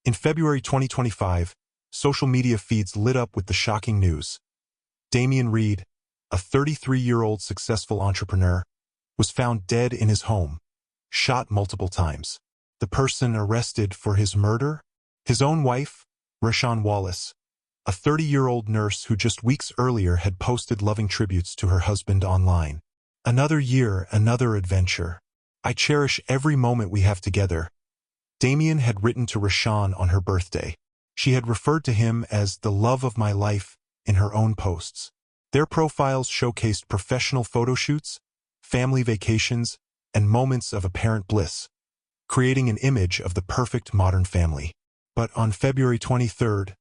In February 2025, social media feeds lit up with the shocking news. Damian Reed, a 33-year-old successful entrepreneur, was found dead in his home, shot multiple times. The person arrested for his murder? His own wife, Rashawn Wallace, a 30-year-old nurse who just weeks earlier had posted loving tributes to her husband online. Another year, another adventure. I cherish every moment we have together. Damian had written to Rashawn on her birthday. She had referred to him as the love of my life in her own posts. Their profiles showcased professional photo shoots, family vacations, and moments of apparent bliss, creating an image of the perfect modern family. But on February 23rd,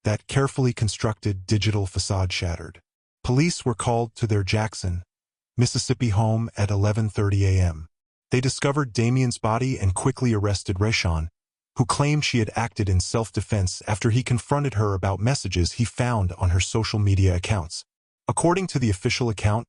that carefully constructed digital facade shattered. Police were called to their Jackson, Mississippi home at 11:30 a.m. They discovered Damian's body and quickly arrested Rashawn, who claimed she had acted in self-defense after he confronted her about messages he found on her social media accounts. According to the official account,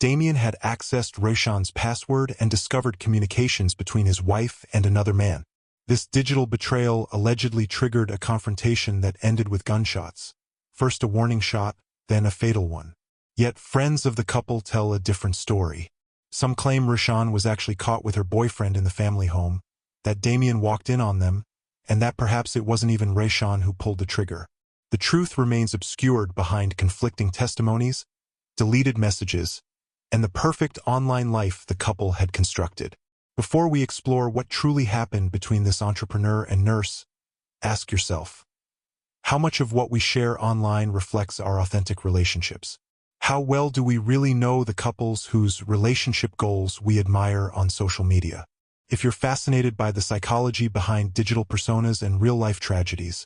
Damian had accessed Rashawn's password and discovered communications between his wife and another man. This digital betrayal allegedly triggered a confrontation that ended with gunshots. First a warning shot, then a fatal one. Yet friends of the couple tell a different story. Some claim Rashawn was actually caught with her boyfriend in the family home, that Damian walked in on them, and that perhaps it wasn't even Rashawn who pulled the trigger. The truth remains obscured behind conflicting testimonies, deleted messages, and the perfect online life the couple had constructed. Before we explore what truly happened between this entrepreneur and nurse, ask yourself, how much of what we share online reflects our authentic relationships? How well do we really know the couples whose relationship goals we admire on social media? If you're fascinated by the psychology behind digital personas and real-life tragedies,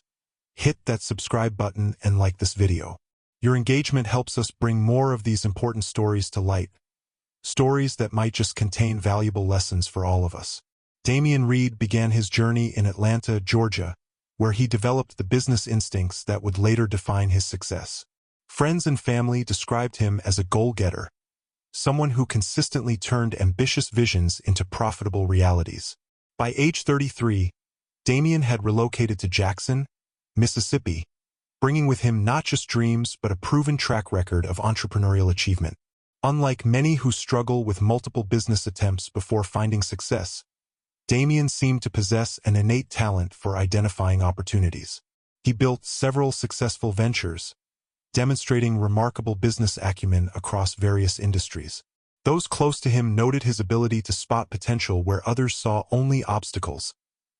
hit that subscribe button and like this video. Your engagement helps us bring more of these important stories to light, stories that might just contain valuable lessons for all of us. Damian Reed began his journey in Atlanta, Georgia, where he developed the business instincts that would later define his success. Friends and family described him as a goal-getter, someone who consistently turned ambitious visions into profitable realities. By age 33, Damian had relocated to Jackson, Mississippi, bringing with him not just dreams but a proven track record of entrepreneurial achievement. Unlike many who struggle with multiple business attempts before finding success, Damian seemed to possess an innate talent for identifying opportunities. He built several successful ventures, demonstrating remarkable business acumen across various industries. Those close to him noted his ability to spot potential where others saw only obstacles,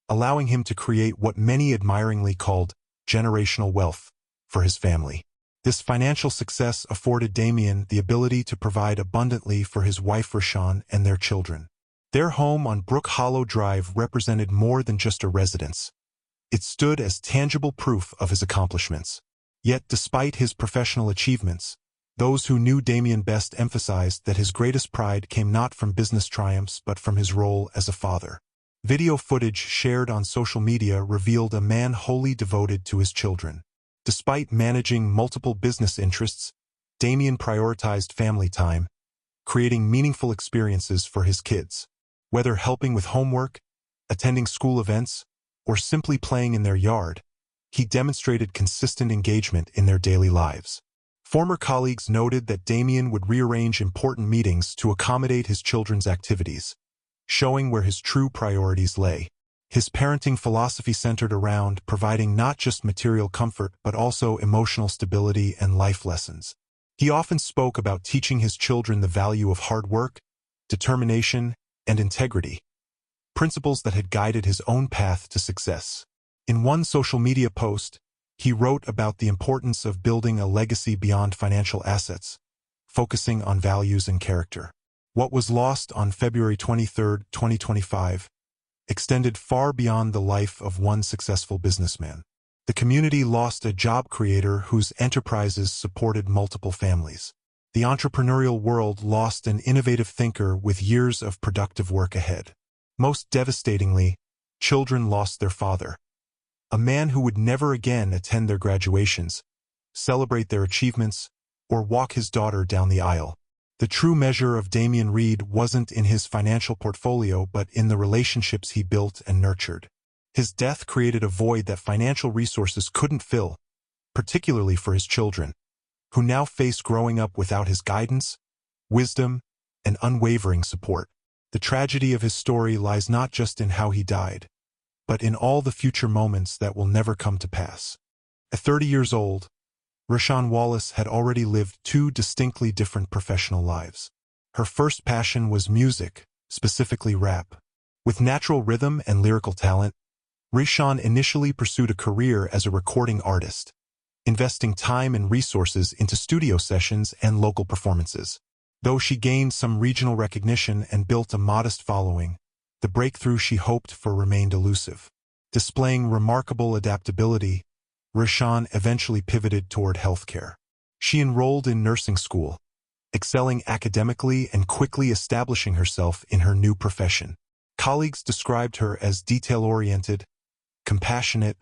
allowing him to create what many admiringly called generational wealth for his family. This financial success afforded Damian the ability to provide abundantly for his wife Rashawn and their children. Their home on Brook Hollow Drive represented more than just a residence. It stood as tangible proof of his accomplishments. Yet despite his professional achievements, those who knew Damian best emphasized that his greatest pride came not from business triumphs but from his role as a father. Video footage shared on social media revealed a man wholly devoted to his children. Despite managing multiple business interests, Damian prioritized family time, creating meaningful experiences for his kids. Whether helping with homework, attending school events, or simply playing in their yard, he demonstrated consistent engagement in their daily lives. Former colleagues noted that Damian would rearrange important meetings to accommodate his children's activities, showing where his true priorities lay. His parenting philosophy centered around providing not just material comfort but also emotional stability and life lessons. He often spoke about teaching his children the value of hard work, determination, and integrity, principles that had guided his own path to success. In one social media post, he wrote about the importance of building a legacy beyond financial assets, focusing on values and character. What was lost on February 23, 2025, extended far beyond the life of one successful businessman. The community lost a job creator whose enterprises supported multiple families. The entrepreneurial world lost an innovative thinker with years of productive work ahead. Most devastatingly, children lost their father, a man who would never again attend their graduations, celebrate their achievements, or walk his daughter down the aisle. The true measure of Damian Reed wasn't in his financial portfolio but in the relationships he built and nurtured. His death created a void that financial resources couldn't fill, particularly for his children, who now face growing up without his guidance, wisdom, and unwavering support. The tragedy of his story lies not just in how he died, but in all the future moments that will never come to pass. At 30 years old, Rashawn Wallace had already lived two distinctly different professional lives. Her first passion was music, specifically rap. With natural rhythm and lyrical talent, Rashawn initially pursued a career as a recording artist, investing time and resources into studio sessions and local performances. Though she gained some regional recognition and built a modest following, the breakthrough she hoped for remained elusive. Displaying remarkable adaptability, Rashawn eventually pivoted toward healthcare. She enrolled in nursing school, excelling academically and quickly establishing herself in her new profession. Colleagues described her as detail-oriented, compassionate,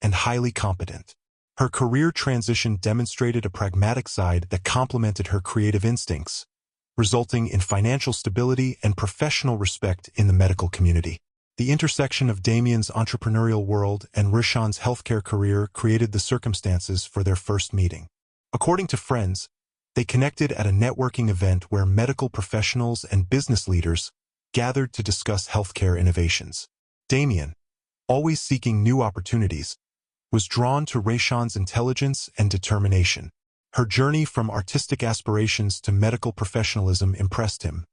and highly competent. Her career transition demonstrated a pragmatic side that complemented her creative instincts, resulting in financial stability and professional respect in the medical community. The intersection of Damien's entrepreneurial world and Rashawn's healthcare career created the circumstances for their first meeting. According to friends, they connected at a networking event where medical professionals and business leaders gathered to discuss healthcare innovations. Damien, always seeking new opportunities, was drawn to Rashawn's intelligence and determination. Her journey from artistic aspirations to medical professionalism impressed him,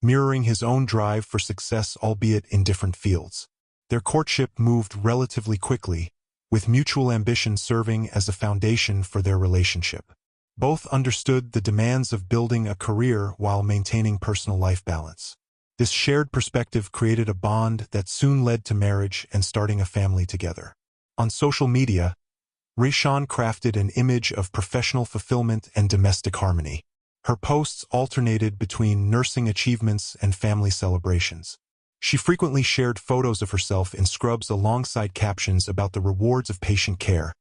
mirroring his own drive for success, albeit in different fields. Their courtship moved relatively quickly, with mutual ambition serving as a foundation for their relationship. Both understood the demands of building a career while maintaining personal life balance. This shared perspective created a bond that soon led to marriage and starting a family together. On social media, Rashawn crafted an image of professional fulfillment and domestic harmony. Her posts alternated between nursing achievements and family celebrations. She frequently shared photos of herself in scrubs alongside captions about the rewards of patient care,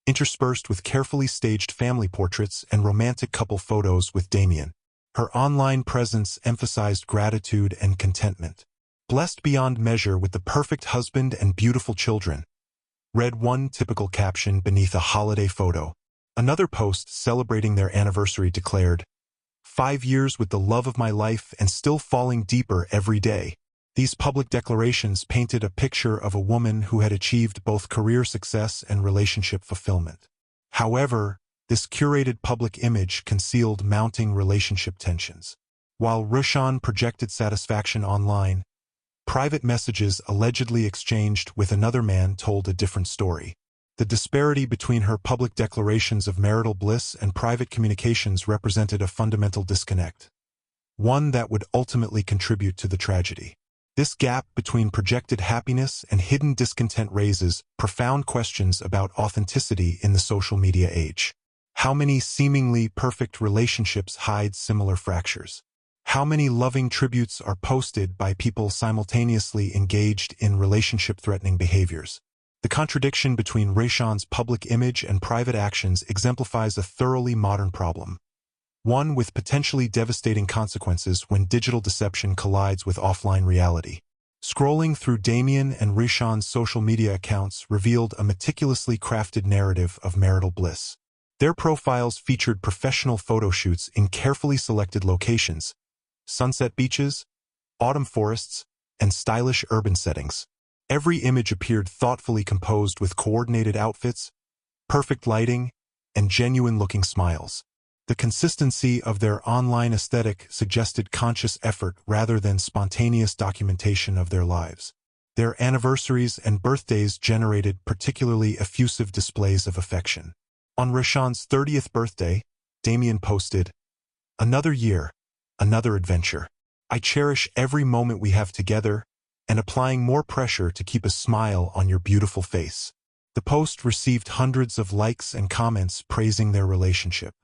interspersed with carefully staged family portraits and romantic couple photos with Damien. Her online presence emphasized gratitude and contentment. "Blessed beyond measure with the perfect husband and beautiful children," read one typical caption beneath a holiday photo. Another post celebrating their anniversary declared, "5 years with the love of my life and still falling deeper every day." These public declarations painted a picture of a woman who had achieved both career success and relationship fulfillment. However, this curated public image concealed mounting relationship tensions. While Rashawn projected satisfaction online, private messages allegedly exchanged with another man told a different story. The disparity between her public declarations of marital bliss and private communications represented a fundamental disconnect, one that would ultimately contribute to the tragedy. This gap between projected happiness and hidden discontent raises profound questions about authenticity in the social media age. How many seemingly perfect relationships hide similar fractures? How many loving tributes are posted by people simultaneously engaged in relationship-threatening behaviors? The contradiction between Rashawn's public image and private actions exemplifies a thoroughly modern problem, one with potentially devastating consequences when digital deception collides with offline reality. Scrolling through Damien and Rashawn's social media accounts revealed a meticulously crafted narrative of marital bliss. Their profiles featured professional photo shoots in carefully selected locations, sunset beaches, autumn forests, and stylish urban settings. Every image appeared thoughtfully composed with coordinated outfits, perfect lighting, and genuine-looking smiles. The consistency of their online aesthetic suggested conscious effort rather than spontaneous documentation of their lives. Their anniversaries and birthdays generated particularly effusive displays of affection. On Rashawn's 30th birthday, Damien posted, "Another year, another adventure. I cherish every moment we have together and applying more pressure to keep a smile on your beautiful face." The post received hundreds of likes and comments praising their relationship.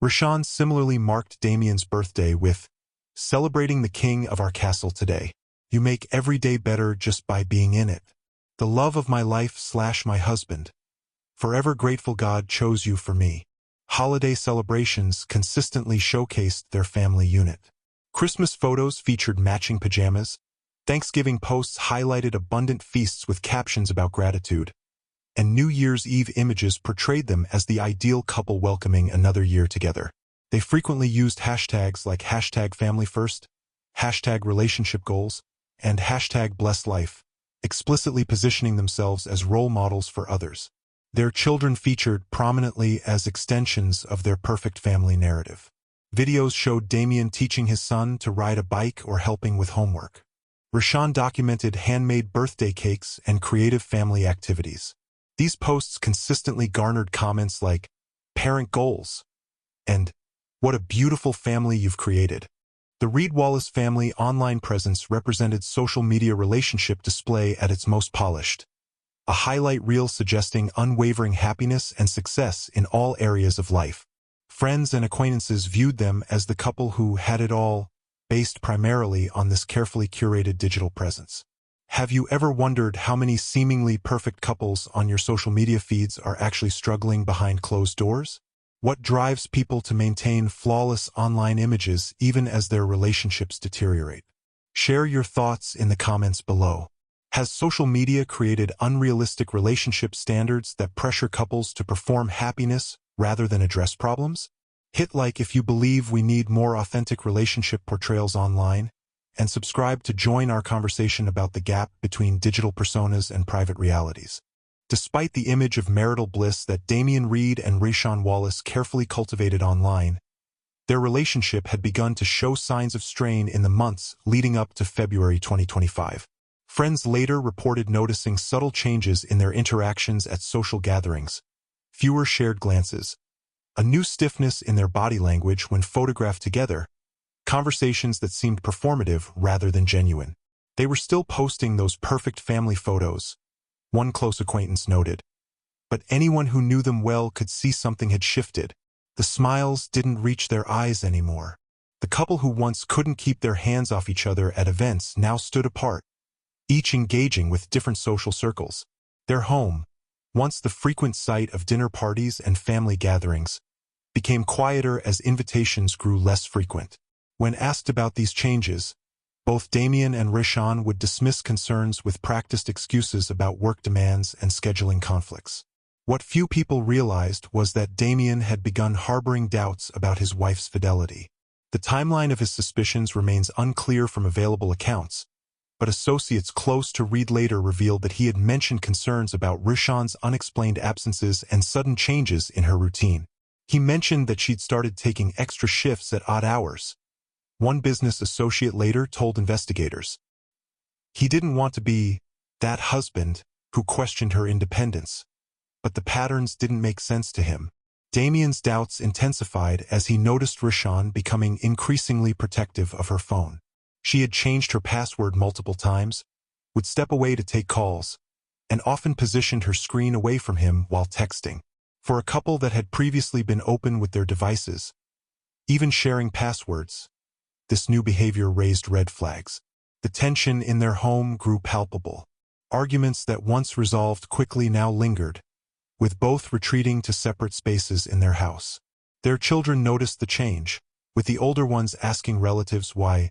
Rashawn similarly marked Damien's birthday with, "Celebrating the king of our castle today. You make every day better just by being in it. The love of my life/my husband. Forever grateful God chose you for me." Holiday celebrations consistently showcased their family unit. Christmas photos featured matching pajamas, Thanksgiving posts highlighted abundant feasts with captions about gratitude, and New Year's Eve images portrayed them as the ideal couple welcoming another year together. They frequently used hashtags like #FamilyFirst, #RelationshipGoals, and #BlessLife, explicitly positioning themselves as role models for others. Their children featured prominently as extensions of their perfect family narrative. Videos showed Damien teaching his son to ride a bike or helping with homework. Rashawn documented handmade birthday cakes and creative family activities. These posts consistently garnered comments like, "Parent goals," and "What a beautiful family you've created." The Reed Wallace family online presence represented social media relationship display at its most polished. A highlight reel suggesting unwavering happiness and success in all areas of life. Friends and acquaintances viewed them as the couple who had it all, based primarily on this carefully curated digital presence. Have you ever wondered how many seemingly perfect couples on your social media feeds are actually struggling behind closed doors? What drives people to maintain flawless online images even as their relationships deteriorate? Share your thoughts in the comments below. Has social media created unrealistic relationship standards that pressure couples to perform happiness rather than address problems? Hit like if you believe we need more authentic relationship portrayals online, and subscribe to join our conversation about the gap between digital personas and private realities. Despite the image of marital bliss that Damien Reed and Rashawn Wallace carefully cultivated online, their relationship had begun to show signs of strain in the months leading up to February 2025. Friends later reported noticing subtle changes in their interactions at social gatherings, fewer shared glances, a new stiffness in their body language when photographed together, conversations that seemed performative rather than genuine. They were still posting those perfect family photos, one close acquaintance noted, but anyone who knew them well could see something had shifted. The smiles didn't reach their eyes anymore. The couple who once couldn't keep their hands off each other at events now stood apart, each engaging with different social circles. Their home, once the frequent site of dinner parties and family gatherings, became quieter as invitations grew less frequent. When asked about these changes, both Damien and Rashawn would dismiss concerns with practiced excuses about work demands and scheduling conflicts. What few people realized was that Damien had begun harboring doubts about his wife's fidelity. The timeline of his suspicions remains unclear from available accounts, but associates close to Reed later revealed that he had mentioned concerns about Rashawn's unexplained absences and sudden changes in her routine. He mentioned that she'd started taking extra shifts at odd hours. One business associate later told investigators. He didn't want to be that husband who questioned her independence, but the patterns didn't make sense to him. Damien's doubts intensified as he noticed Rashawn becoming increasingly protective of her phone. She had changed her password multiple times, would step away to take calls, and often positioned her screen away from him while texting. For a couple that had previously been open with their devices, even sharing passwords, this new behavior raised red flags. The tension in their home grew palpable. Arguments that once resolved quickly now lingered, with both retreating to separate spaces in their house. Their children noticed the change, with the older ones asking relatives why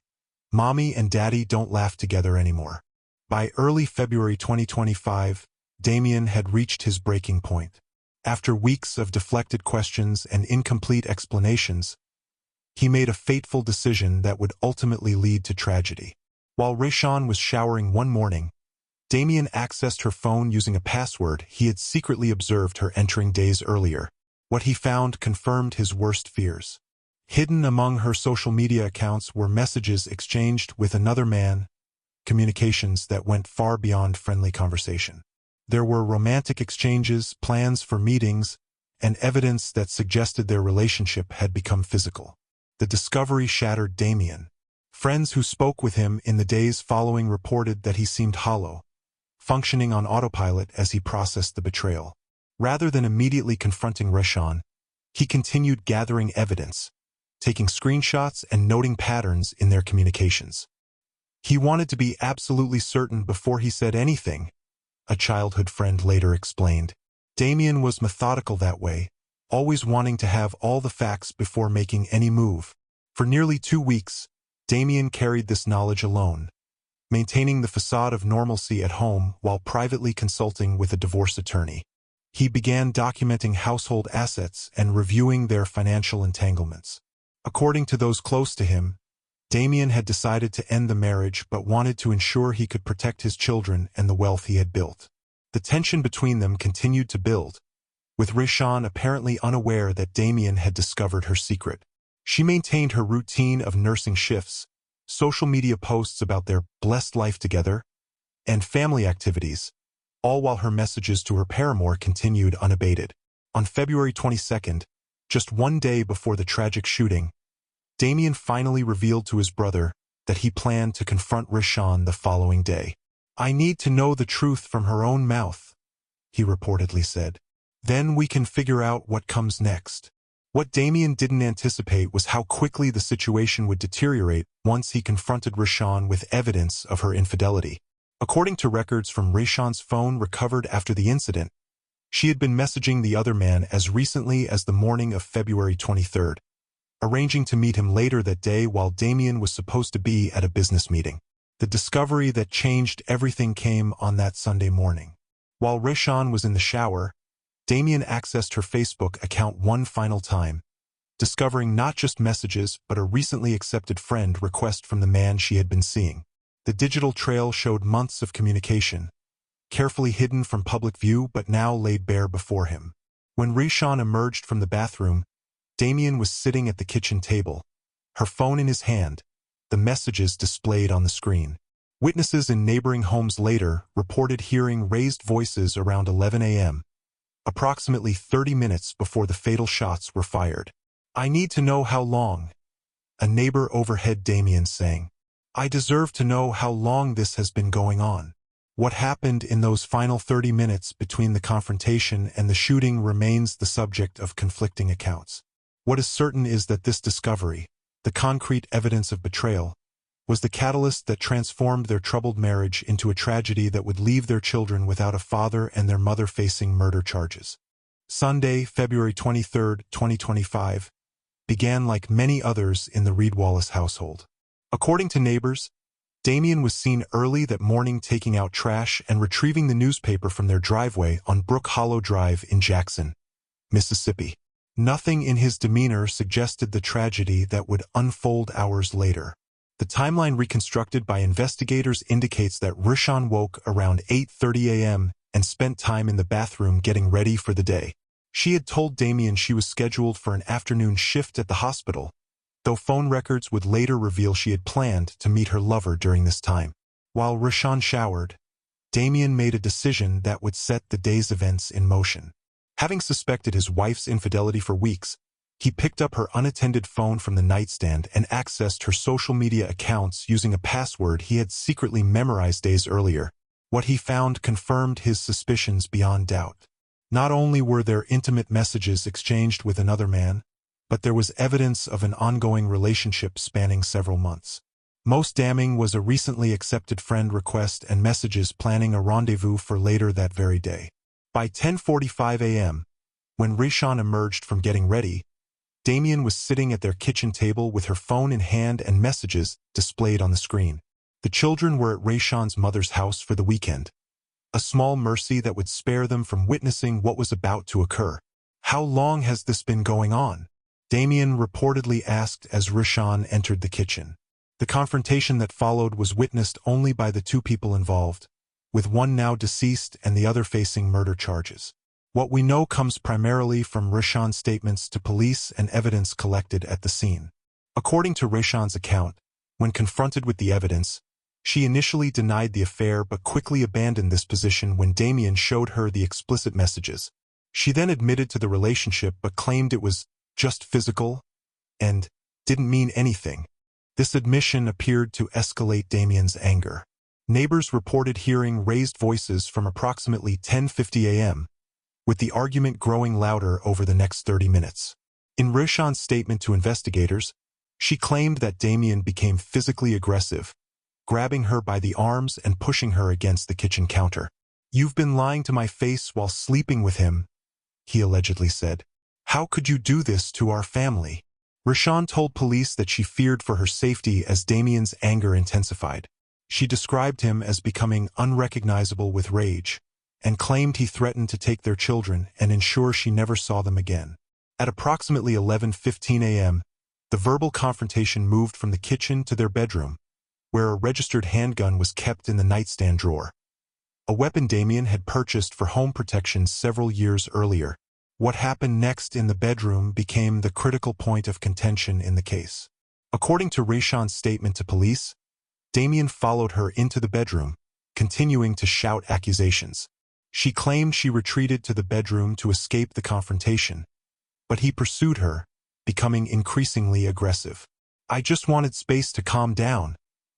Mommy and Daddy don't laugh together anymore. By early February 2025, Damien had reached his breaking point. After weeks of deflected questions and incomplete explanations, he made a fateful decision that would ultimately lead to tragedy. While Rashawn was showering one morning, Damien accessed her phone using a password he had secretly observed her entering days earlier. What he found confirmed his worst fears. Hidden among her social media accounts were messages exchanged with another man, communications that went far beyond friendly conversation. There were romantic exchanges, plans for meetings, and evidence that suggested their relationship had become physical. The discovery shattered Damien. Friends who spoke with him in the days following reported that he seemed hollow, functioning on autopilot as he processed the betrayal. Rather than immediately confronting Rashawn, he continued gathering evidence, taking screenshots and noting patterns in their communications. He wanted to be absolutely certain before he said anything, a childhood friend later explained. Damien was methodical that way, always wanting to have all the facts before making any move. For nearly 2 weeks, Damien carried this knowledge alone, maintaining the facade of normalcy at home while privately consulting with a divorce attorney. He began documenting household assets and reviewing their financial entanglements. According to those close to him, Damien had decided to end the marriage but wanted to ensure he could protect his children and the wealth he had built. The tension between them continued to build, with Rishon apparently unaware that Damien had discovered her secret. She maintained her routine of nursing shifts, social media posts about their blessed life together, and family activities, all while her messages to her paramour continued unabated. On February 22nd, just one day before the tragic shooting, Damien finally revealed to his brother that he planned to confront Rishon the following day. "I need to know the truth from her own mouth," he reportedly said. "Then we can figure out what comes next." What Damien didn't anticipate was how quickly the situation would deteriorate once he confronted Rishon with evidence of her infidelity. According to records from Rishon's phone recovered after the incident, she had been messaging the other man as recently as the morning of February 23rd, arranging to meet him later that day while Damien was supposed to be at a business meeting. The discovery that changed everything came on that Sunday morning. While Rishon was in the shower, Damien accessed her Facebook account one final time, discovering not just messages but a recently accepted friend request from the man she had been seeing. The digital trail showed months of communication, carefully hidden from public view but now laid bare before him. When Rishon emerged from the bathroom, Damien was sitting at the kitchen table, her phone in his hand, the messages displayed on the screen. Witnesses in neighboring homes later reported hearing raised voices around 11 a.m., approximately 30 minutes before the fatal shots were fired. "I need to know how long," a neighbor overheard Damien saying. "I deserve to know how long this has been going on." What happened in those final 30 minutes between the confrontation and the shooting remains the subject of conflicting accounts. What is certain is that this discovery, the concrete evidence of betrayal, was the catalyst that transformed their troubled marriage into a tragedy that would leave their children without a father and their mother facing murder charges. Sunday, February 23, 2025, began like many others in the Reed Wallace household. According to neighbors, Damien was seen early that morning taking out trash and retrieving the newspaper from their driveway on Brook Hollow Drive in Jackson, Mississippi. Nothing in his demeanor suggested the tragedy that would unfold hours later. The timeline reconstructed by investigators indicates that Rishon woke around 8:30 a.m. and spent time in the bathroom getting ready for the day. She had told Damien she was scheduled for an afternoon shift at the hospital, though phone records would later reveal she had planned to meet her lover during this time. While Rishon showered, Damien made a decision that would set the day's events in motion. Having suspected his wife's infidelity for weeks, he picked up her unattended phone from the nightstand and accessed her social media accounts using a password he had secretly memorized days earlier. What he found confirmed his suspicions beyond doubt. Not only were there intimate messages exchanged with another man, but there was evidence of an ongoing relationship spanning several months. Most damning was a recently accepted friend request and messages planning a rendezvous for later that very day. By 10:45 a.m., when Rishon emerged from getting ready, Damien was sitting at their kitchen table with her phone in hand and messages displayed on the screen. The children were at Rishon's mother's house for the weekend, a small mercy that would spare them from witnessing what was about to occur. "How long has this been going on?" Damien reportedly asked as Rishon entered the kitchen. The confrontation that followed was witnessed only by the two people involved, with one now deceased and the other facing murder charges. What we know comes primarily from Rishon's statements to police and evidence collected at the scene. According to Rishon's account, when confronted with the evidence, she initially denied the affair but quickly abandoned this position when Damien showed her the explicit messages. She then admitted to the relationship but claimed it was just physical and didn't mean anything. This admission appeared to escalate Damien's anger. Neighbors reported hearing raised voices from approximately 10:50 a.m., with the argument growing louder over the next 30 minutes. In Rishon's statement to investigators, she claimed that Damien became physically aggressive, grabbing her by the arms and pushing her against the kitchen counter. "You've been lying to my face while sleeping with him," he allegedly said. "How could you do this to our family?" Rishon told police that she feared for her safety as Damien's anger intensified. She described him as becoming unrecognizable with rage, and claimed he threatened to take their children and ensure she never saw them again. At approximately 11:15 a.m., the verbal confrontation moved from the kitchen to their bedroom, where a registered handgun was kept in the nightstand drawer, a weapon Damien had purchased for home protection several years earlier. What happened next in the bedroom became the critical point of contention in the case. According to Rayshawn's statement to police, Damien followed her into the bedroom, continuing to shout accusations. She claimed she retreated to the bedroom to escape the confrontation, but he pursued her, becoming increasingly aggressive. "I just wanted space to calm down,"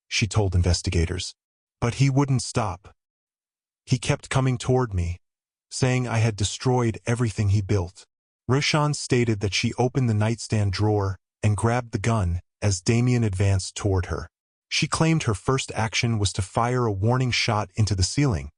she told investigators. But he wouldn't stop. He kept coming toward me, saying I had destroyed everything he built. Rayshawn stated that she opened the nightstand drawer and grabbed the gun as Damien advanced toward her. She claimed her first action was to fire a warning shot into the ceiling,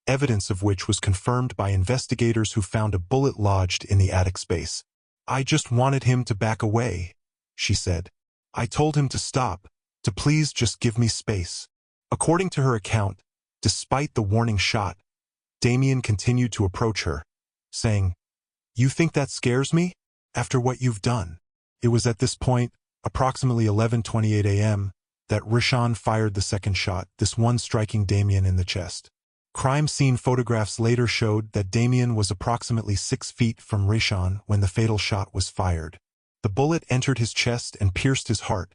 evidence of which was confirmed by investigators who found a bullet lodged in the attic space. "I just wanted him to back away," she said. "I told him to stop, to please just give me space." According to her account, despite the warning shot, Damien continued to approach her, saying, "You think that scares me? After what you've done?" It was at this point, approximately 11:28 a.m., that Rayshawn fired the second shot, this one striking Damien in the chest. Crime scene photographs later showed that Damien was approximately 6 feet from Rayshawn when the fatal shot was fired. The bullet entered his chest and pierced his heart,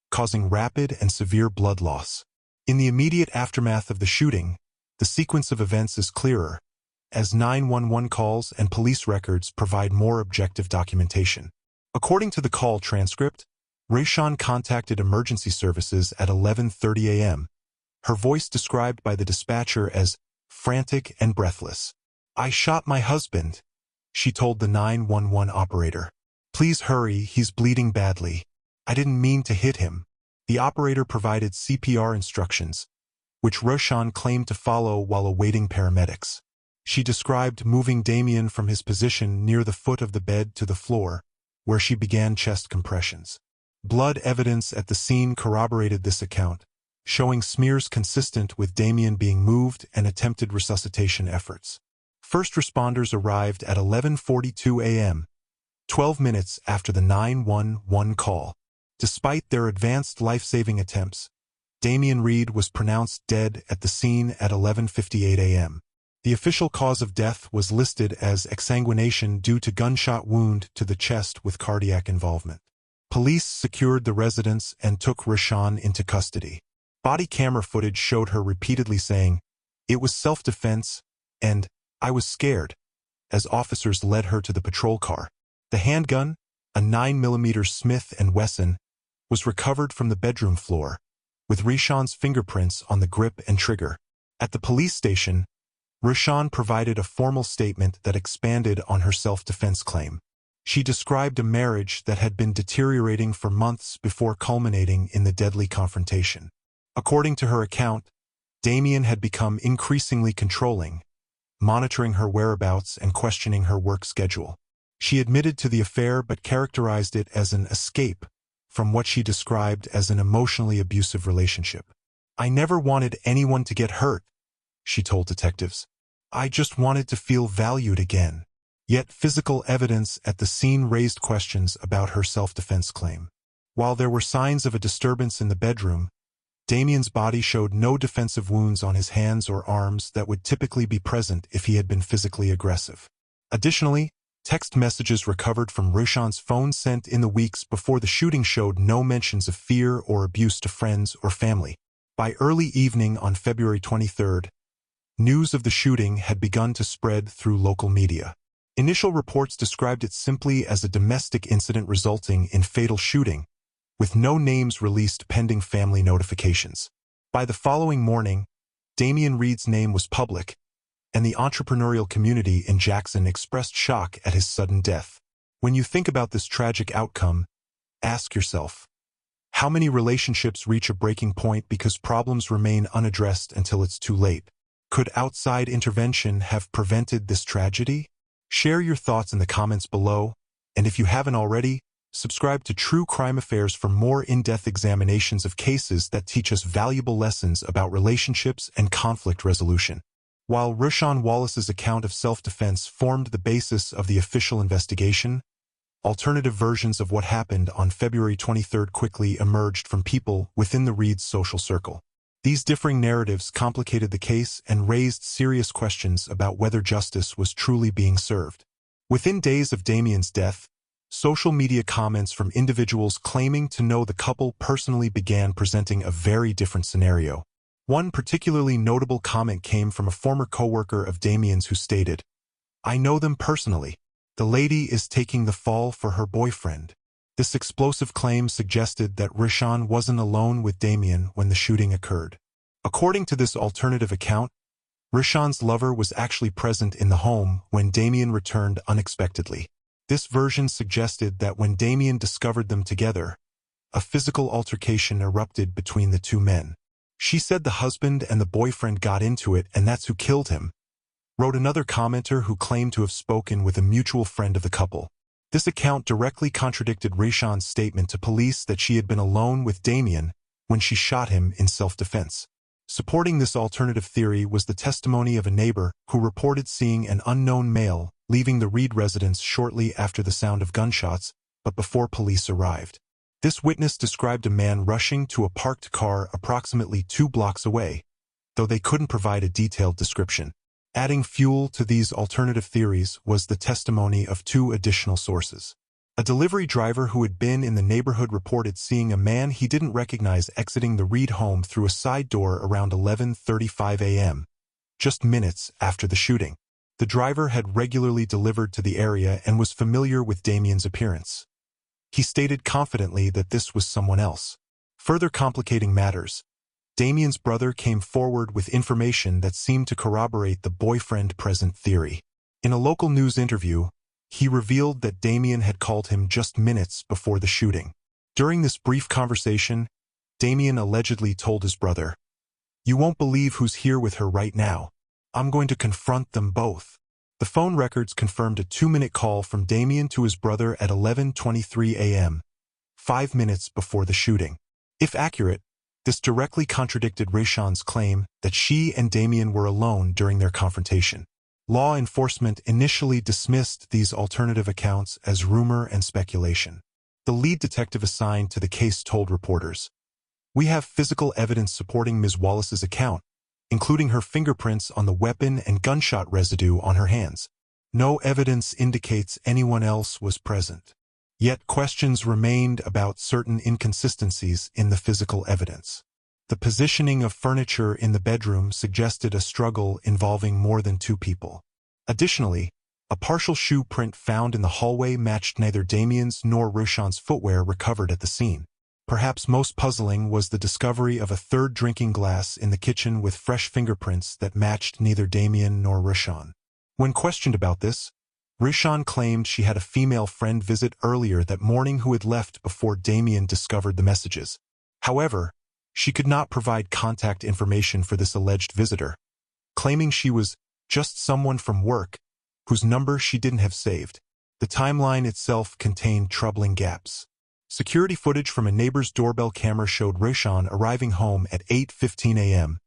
causing rapid and severe blood loss. In the immediate aftermath of the shooting, the sequence of events is clearer, as 911 calls and police records provide more objective documentation. According to the call transcript, Rayshawn contacted emergency services at 11:30 a.m., her voice described by the dispatcher as frantic and breathless. "I shot my husband," she told the 911 operator. "Please hurry, he's bleeding badly. I didn't mean to hit him." The operator provided CPR instructions, which Rayshawn claimed to follow while awaiting paramedics. She described moving Damien from his position near the foot of the bed to the floor, where she began chest compressions. Blood evidence at the scene corroborated this account, showing smears consistent with Damien being moved and attempted resuscitation efforts. First responders arrived at 11:42 a.m., 12 minutes after the 911 call. Despite their advanced life-saving attempts, Damien Reed was pronounced dead at the scene at 11:58 a.m. The official cause of death was listed as exsanguination due to gunshot wound to the chest with cardiac involvement. Police secured the residence and took Rayshawn into custody. Body camera footage showed her repeatedly saying, "It was self-defense," and "I was scared," as officers led her to the patrol car. The handgun, a 9mm Smith & Wesson, was recovered from the bedroom floor, with Rayshawn's fingerprints on the grip and trigger. At the police station, Rayshawn provided a formal statement that expanded on her self-defense claim. She described a marriage that had been deteriorating for months before culminating in the deadly confrontation. According to her account, Damien had become increasingly controlling, monitoring her whereabouts and questioning her work schedule. She admitted to the affair but characterized it as an escape from what she described as an emotionally abusive relationship. "I never wanted anyone to get hurt," she told detectives. "I just wanted to feel valued again." Yet physical evidence at the scene raised questions about her self-defense claim. While there were signs of a disturbance in the bedroom, Damien's body showed no defensive wounds on his hands or arms that would typically be present if he had been physically aggressive. Additionally, text messages recovered from Rayshawn's phone sent in the weeks before the shooting showed no mentions of fear or abuse to friends or family. By early evening on February 23rd, news of the shooting had begun to spread through local media. Initial reports described it simply as a domestic incident resulting in fatal shooting, with no names released pending family notifications. By the following morning, Damien Reed's name was public, and the entrepreneurial community in Jackson expressed shock at his sudden death. When you think about this tragic outcome, ask yourself, how many relationships reach a breaking point because problems remain unaddressed until it's too late? Could outside intervention have prevented this tragedy? Share your thoughts in the comments below, and if you haven't already, Subscribe to True Crime Affairs for more in-depth examinations of cases that teach us valuable lessons about relationships and conflict resolution. While Rushion Wallace's account of self-defense formed the basis of the official investigation, alternative versions of what happened on February 23 quickly emerged from people within the Reed's social circle. These differing narratives complicated the case and raised serious questions about whether justice was truly being served. Within days of Damien's death, social media comments from individuals claiming to know the couple personally began presenting a very different scenario. One particularly notable comment came from a former co-worker of Damien's who stated, "I know them personally. The lady is taking the fall for her boyfriend." This explosive claim suggested that Rushion wasn't alone with Damien when the shooting occurred. According to this alternative account, Rushion's lover was actually present in the home when Damien returned unexpectedly. This version suggested that when Damien discovered them together, a physical altercation erupted between the two men. "She said the husband and the boyfriend got into it and that's who killed him," wrote another commenter who claimed to have spoken with a mutual friend of the couple. This account directly contradicted Rushion's statement to police that she had been alone with Damien when she shot him in self-defense. Supporting this alternative theory was the testimony of a neighbor who reported seeing an unknown male leaving the Reed residence shortly after the sound of gunshots, but before police arrived. This witness described a man rushing to a parked car approximately 2 blocks away, though they couldn't provide a detailed description. Adding fuel to these alternative theories was the testimony of 2 additional sources. A delivery driver who had been in the neighborhood reported seeing a man he didn't recognize exiting the Reed home through a side door around 11:35 a.m., just minutes after the shooting. The driver had regularly delivered to the area and was familiar with Damien's appearance. He stated confidently that this was someone else. Further complicating matters, Damien's brother came forward with information that seemed to corroborate the boyfriend-present theory. In a local news interview, he revealed that Damien had called him just minutes before the shooting. During this brief conversation, Damien allegedly told his brother, "You won't believe who's here with her right now. I'm going to confront them both." The phone records confirmed a 2-minute call from Damien to his brother at 11:23 a.m., 5 minutes before the shooting. If accurate, this directly contradicted Rushion's claim that she and Damien were alone during their confrontation. Law enforcement initially dismissed these alternative accounts as rumor and speculation. The lead detective assigned to the case told reporters, "We have physical evidence supporting Ms. Wallace's account, including her fingerprints on the weapon and gunshot residue on her hands. No evidence indicates anyone else was present." Yet questions remained about certain inconsistencies in the physical evidence. The positioning of furniture in the bedroom suggested a struggle involving more than 2 people. Additionally, a partial shoe print found in the hallway matched neither Damien's nor Rushion's footwear recovered at the scene. Perhaps most puzzling was the discovery of a 3rd drinking glass in the kitchen with fresh fingerprints that matched neither Damien nor Rushion. When questioned about this, Rushion claimed she had a female friend visit earlier that morning who had left before Damien discovered the messages. However, she could not provide contact information for this alleged visitor, claiming she was just someone from work whose number she didn't have saved. The timeline itself contained troubling gaps. Security footage from a neighbor's doorbell camera showed Rushion arriving home at 8:15 a.m.,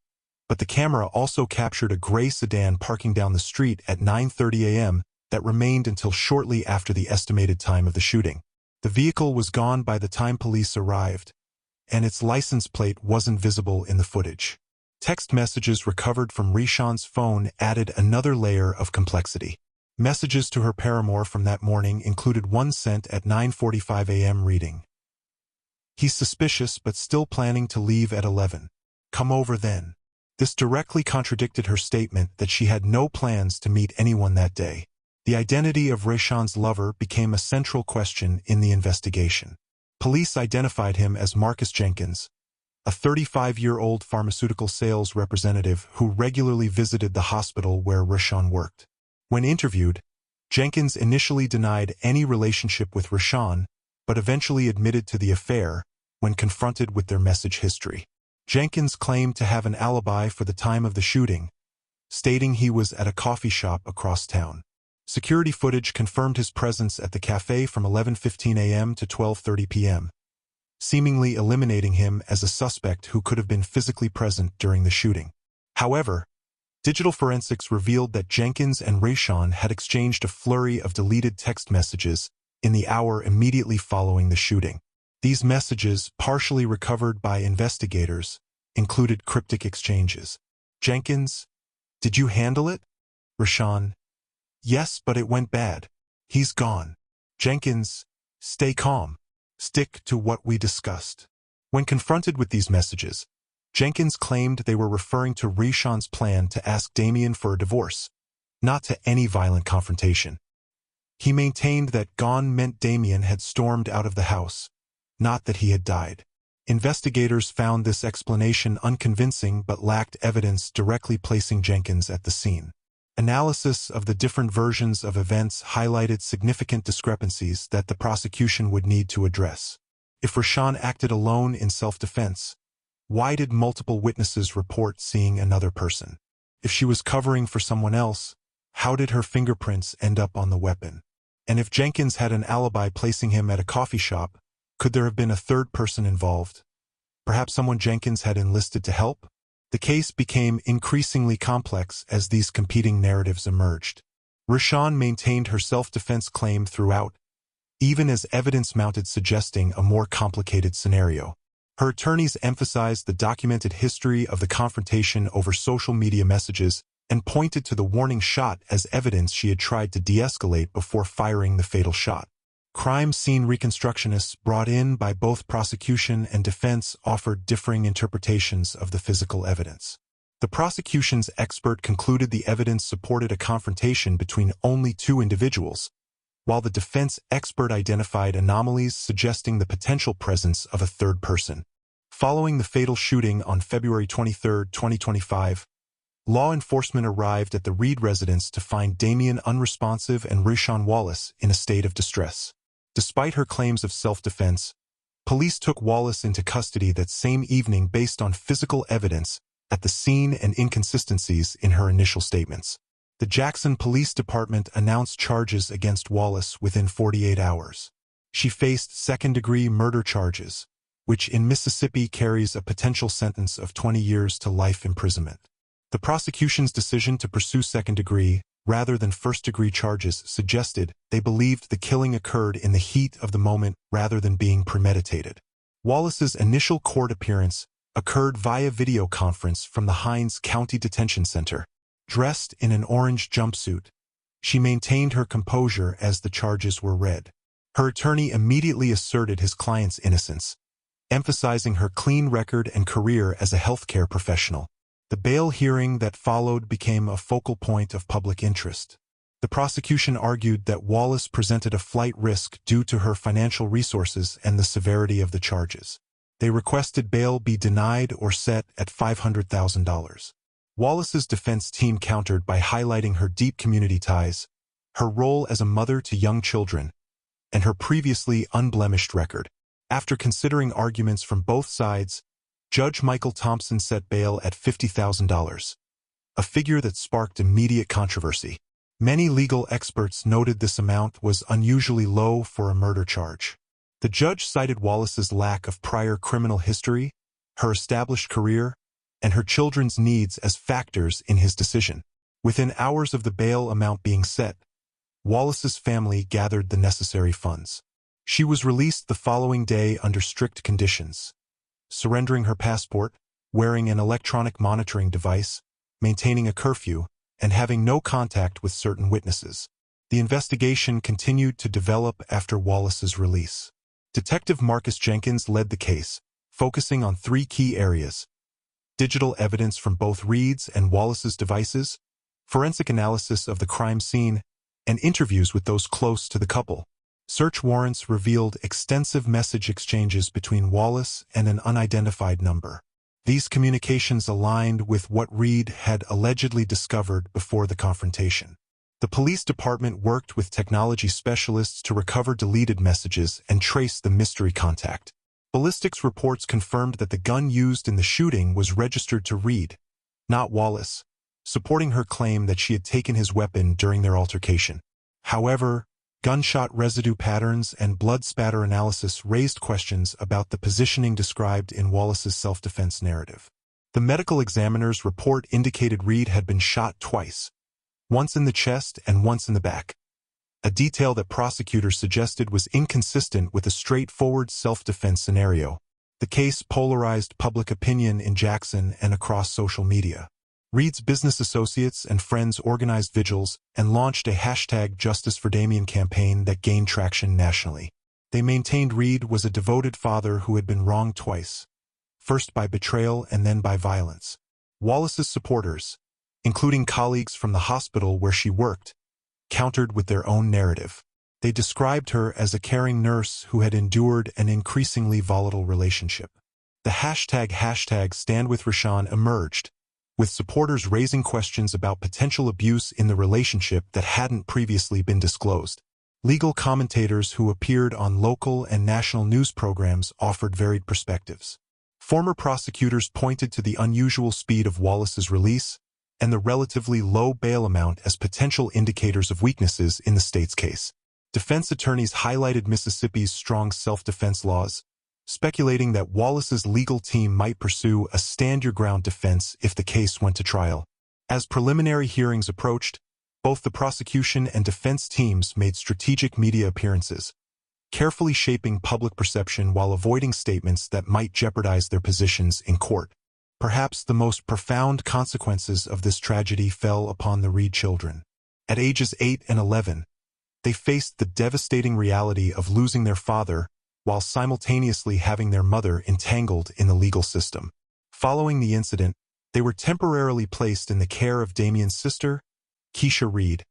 but the camera also captured a gray sedan parking down the street at 9:30 a.m. that remained until shortly after the estimated time of the shooting. The vehicle was gone by the time police arrived, and its license plate wasn't visible in the footage. Text messages recovered from Rushion's phone added another layer of complexity. Messages to her paramour from that morning included one sent at 9:45 a.m. reading, "He's suspicious but still planning to leave at 11. Come over then." This directly contradicted her statement that she had no plans to meet anyone that day. The identity of Rushion's lover became a central question in the investigation. Police identified him as Marcus Jenkins, a 35-year-old pharmaceutical sales representative who regularly visited the hospital where Rushion worked. When interviewed, Jenkins initially denied any relationship with Rushion, but eventually admitted to the affair when confronted with their message history. Jenkins claimed to have an alibi for the time of the shooting, stating he was at a coffee shop across town. Security footage confirmed his presence at the cafe from 11:15 a.m. to 12:30 p.m., seemingly eliminating him as a suspect who could have been physically present during the shooting. However, digital forensics revealed that Jenkins and Rayshawn had exchanged a flurry of deleted text messages in the hour immediately following the shooting. These messages, partially recovered by investigators, included cryptic exchanges. Jenkins, "Did you handle it?" Rayshawn, "Yes, but it went bad. He's gone." Jenkins, "Stay calm. Stick to what we discussed." When confronted with these messages, Jenkins claimed they were referring to Rayshawn's plan to ask Damien for a divorce, not to any violent confrontation. He maintained that gone meant Damien had stormed out of the house, not that he had died. Investigators found this explanation unconvincing but lacked evidence directly placing Jenkins at the scene. Analysis of the different versions of events highlighted significant discrepancies that the prosecution would need to address. If Rayshawn acted alone in self-defense, why did multiple witnesses report seeing another person? If she was covering for someone else, how did her fingerprints end up on the weapon? And if Jenkins had an alibi placing him at a coffee shop, could there have been a third person involved? Perhaps someone Jenkins had enlisted to help? The case became increasingly complex as these competing narratives emerged. Rayshawn maintained her self-defense claim throughout, even as evidence mounted suggesting a more complicated scenario. Her attorneys emphasized the documented history of the confrontation over social media messages and pointed to the warning shot as evidence she had tried to de-escalate before firing the fatal shot. Crime scene reconstructionists brought in by both prosecution and defense offered differing interpretations of the physical evidence. The prosecution's expert concluded the evidence supported a confrontation between only two individuals, while the defense expert identified anomalies suggesting the potential presence of a third person. Following the fatal shooting on February 23, 2025, law enforcement arrived at the Reed residence to find Damien unresponsive and Rayshawn Wallace in a state of distress. Despite her claims of self-defense, police took Wallace into custody that same evening based on physical evidence at the scene and inconsistencies in her initial statements. The Jackson Police Department announced charges against Wallace within 48 hours. She faced second-degree murder charges, which in Mississippi carries a potential sentence of 20 years to life imprisonment. The prosecution's decision to pursue second-degree rather than first-degree charges suggested they believed the killing occurred in the heat of the moment rather than being premeditated. Wallace's initial court appearance occurred via video conference from the Hinds County Detention Center. Dressed in an orange jumpsuit, she maintained her composure as the charges were read. Her attorney immediately asserted his client's innocence, emphasizing her clean record and career as a healthcare professional. The bail hearing that followed became a focal point of public interest. The prosecution argued that Wallace presented a flight risk due to her financial resources and the severity of the charges. They requested bail be denied or set at $500,000. Wallace's defense team countered by highlighting her deep community ties, her role as a mother to young children, and her previously unblemished record. After considering arguments from both sides, Judge Michael Thompson set bail at $50,000, a figure that sparked immediate controversy. Many legal experts noted this amount was unusually low for a murder charge. The judge cited Wallace's lack of prior criminal history, her established career, and her children's needs as factors in his decision. Within hours of the bail amount being set, Wallace's family gathered the necessary funds. She was released the following day under strict conditions, surrendering her passport, wearing an electronic monitoring device, maintaining a curfew, and having no contact with certain witnesses. The investigation continued to develop after Wallace's release. Detective Marcus Jenkins led the case, focusing on three key areas: digital evidence from both Reed's and Wallace's devices, forensic analysis of the crime scene, and interviews with those close to the couple. Search warrants revealed extensive message exchanges between Wallace and an unidentified number. These communications aligned with what Reed had allegedly discovered before the confrontation. The police department worked with technology specialists to recover deleted messages and trace the mystery contact. Ballistics reports confirmed that the gun used in the shooting was registered to Reed, not Wallace, supporting her claim that she had taken his weapon during their altercation. However, gunshot residue patterns and blood spatter analysis raised questions about the positioning described in Wallace's self-defense narrative. The medical examiner's report indicated Reed had been shot twice, once in the chest and once in the back, a detail that prosecutors suggested was inconsistent with a straightforward self-defense scenario. The case polarized public opinion in Jackson and across social media. Reed's business associates and friends organized vigils and launched a #JusticeForDamien campaign that gained traction nationally. They maintained Reed was a devoted father who had been wronged twice, first by betrayal and then by violence. Wallace's supporters, including colleagues from the hospital where she worked, countered with their own narrative. They described her as a caring nurse who had endured an increasingly volatile relationship. The #StandWithRashawn emerged, with supporters raising questions about potential abuse in the relationship that hadn't previously been disclosed. Legal commentators who appeared on local and national news programs offered varied perspectives. Former prosecutors pointed to the unusual speed of Wallace's release and the relatively low bail amount as potential indicators of weaknesses in the state's case. Defense attorneys highlighted Mississippi's strong self-defense laws, speculating that Wallace's legal team might pursue a stand-your-ground defense if the case went to trial. As preliminary hearings approached, both the prosecution and defense teams made strategic media appearances, carefully shaping public perception while avoiding statements that might jeopardize their positions in court. Perhaps the most profound consequences of this tragedy fell upon the Reed children. At ages 8 and 11, they faced the devastating reality of losing their father while simultaneously having their mother entangled in the legal system. Following the incident, they were temporarily placed in the care of Damien's sister, Keisha Reed,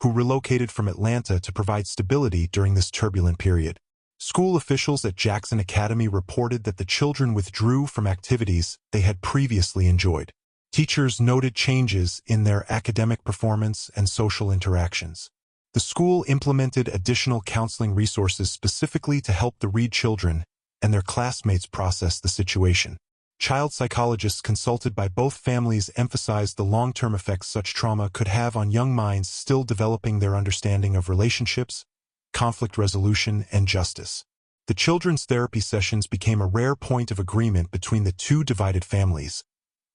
who relocated from Atlanta to provide stability during this turbulent period. School officials at Jackson Academy reported that the children withdrew from activities they had previously enjoyed. Teachers noted changes in their academic performance and social interactions. The school implemented additional counseling resources specifically to help the Reed children and their classmates process the situation. Child psychologists consulted by both families emphasized the long-term effects such trauma could have on young minds still developing their understanding of relationships, conflict resolution, and justice. The children's therapy sessions became a rare point of agreement between the two divided families,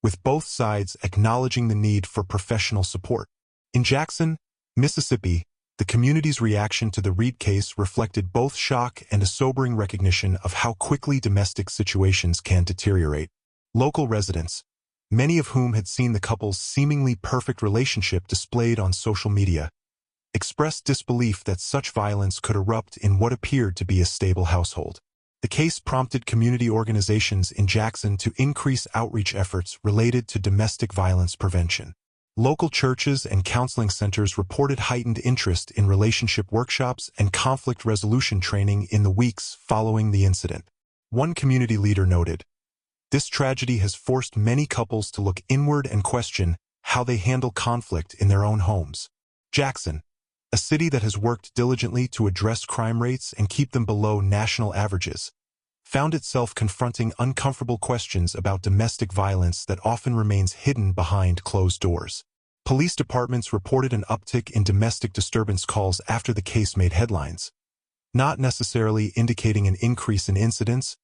with both sides acknowledging the need for professional support. In Jackson, Mississippi, the community's reaction to the Reed case reflected both shock and a sobering recognition of how quickly domestic situations can deteriorate. Local residents, many of whom had seen the couple's seemingly perfect relationship displayed on social media, expressed disbelief that such violence could erupt in what appeared to be a stable household. The case prompted community organizations in Jackson to increase outreach efforts related to domestic violence prevention. Local churches and counseling centers reported heightened interest in relationship workshops and conflict resolution training in the weeks following the incident. One community leader noted, "This tragedy has forced many couples to look inward and question how they handle conflict in their own homes." Jackson, a city that has worked diligently to address crime rates and keep them below national averages, found itself confronting uncomfortable questions about domestic violence that often remains hidden behind closed doors. Police departments reported an uptick in domestic disturbance calls after the case made headlines, not necessarily indicating an increase in incidents,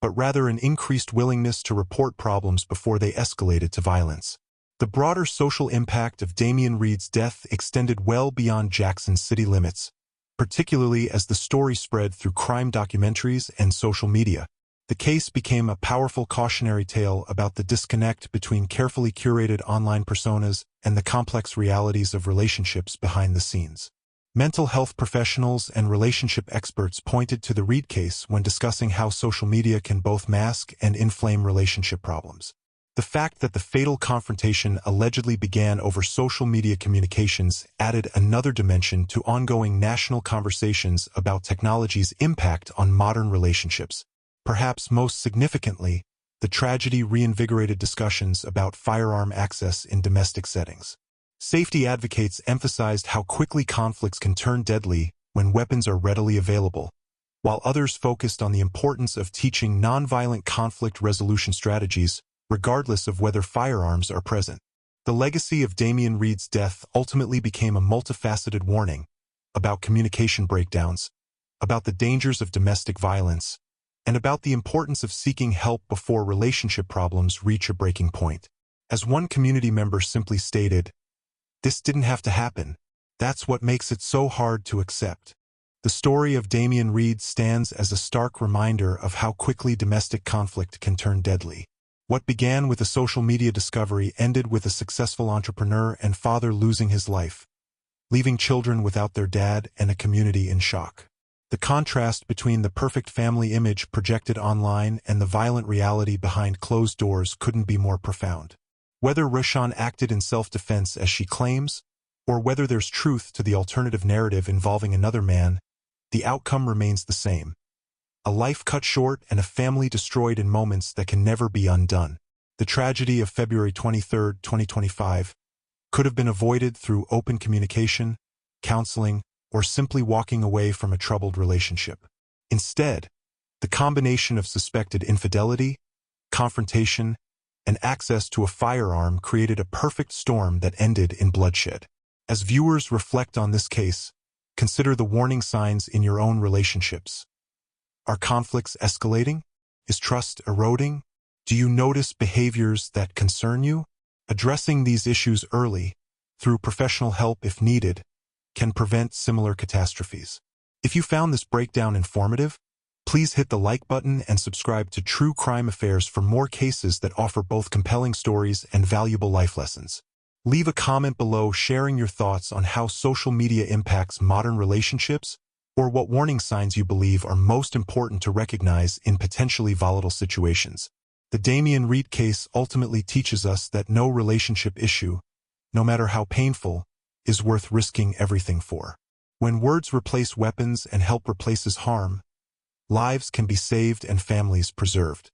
but rather an increased willingness to report problems before they escalated to violence. The broader social impact of Damien Reed's death extended well beyond Jackson's city limits, particularly as the story spread through crime documentaries and social media. The case became a powerful cautionary tale about the disconnect between carefully curated online personas and the complex realities of relationships behind the scenes. Mental health professionals and relationship experts pointed to the Reed case when discussing how social media can both mask and inflame relationship problems. The fact that the fatal confrontation allegedly began over social media communications added another dimension to ongoing national conversations about technology's impact on modern relationships. Perhaps most significantly, the tragedy reinvigorated discussions about firearm access in domestic settings. Safety advocates emphasized how quickly conflicts can turn deadly when weapons are readily available, while others focused on the importance of teaching nonviolent conflict resolution strategies, regardless of whether firearms are present. The legacy of Damien Reed's death ultimately became a multifaceted warning, about communication breakdowns, about the dangers of domestic violence, and about the importance of seeking help before relationship problems reach a breaking point. As one community member simply stated, "This didn't have to happen. That's what makes it so hard to accept." The story of Damian Reed stands as a stark reminder of how quickly domestic conflict can turn deadly. What began with a social media discovery ended with a successful entrepreneur and father losing his life, leaving children without their dad and a community in shock. The contrast between the perfect family image projected online and the violent reality behind closed doors couldn't be more profound. Whether Rashawn acted in self-defense as she claims, or whether there's truth to the alternative narrative involving another man, the outcome remains the same. A life cut short and a family destroyed in moments that can never be undone. The tragedy of February 23, 2025, could have been avoided through open communication, counseling, or simply walking away from a troubled relationship. Instead, the combination of suspected infidelity, confrontation, and access to a firearm created a perfect storm that ended in bloodshed. As viewers reflect on this case, consider the warning signs in your own relationships. Are conflicts escalating? Is trust eroding? Do you notice behaviors that concern you? Addressing these issues early, through professional help if needed, can prevent similar catastrophes. If you found this breakdown informative, please hit the like button and subscribe to True Crime Affairs for more cases that offer both compelling stories and valuable life lessons. Leave a comment below sharing your thoughts on how social media impacts modern relationships, or what warning signs you believe are most important to recognize in potentially volatile situations. The Damian Reed case ultimately teaches us that no relationship issue, no matter how painful, is worth risking everything for. When words replace weapons and help replaces harm, lives can be saved and families preserved.